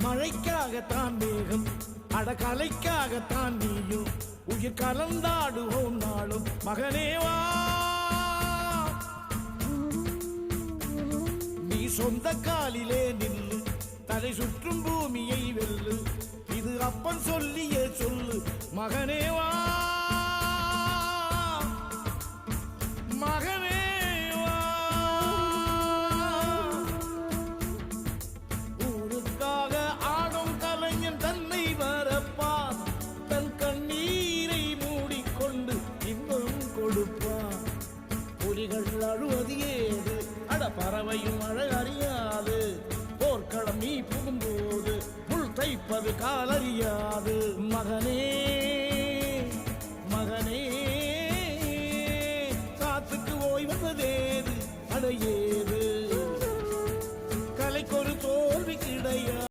மழைக்காகத்தான் மேகம், அடகலைக்காகத்தான் நீயும். உயிர் கலந்தாடுவோம் நாளும் மகனேவா. நீ சொந்த காலிலே நில்லு, தலை சுற்றும் பூமியை வெல்லு. இது அப்பன் சொல்லியே சொல்லு மகனேவா. மகனேவா, ஊருக்காக ஆடும் கலைஞன் தன்னை வரப்பான். தன் கண்ணீரை மூடிக்கொண்டு இன்பம் கொடுப்பான். புலிகள் அழுவது ஏது, அட பறவையும் அழகறியாது. போர்க்களம் நீ புகும்போது முள் தைப்பது காலறியாது. மகனே மகனே, காத்துக்கு ஓய்வதேது, அடையேது. கலைக்கொரு தோல்வி கிடையாது.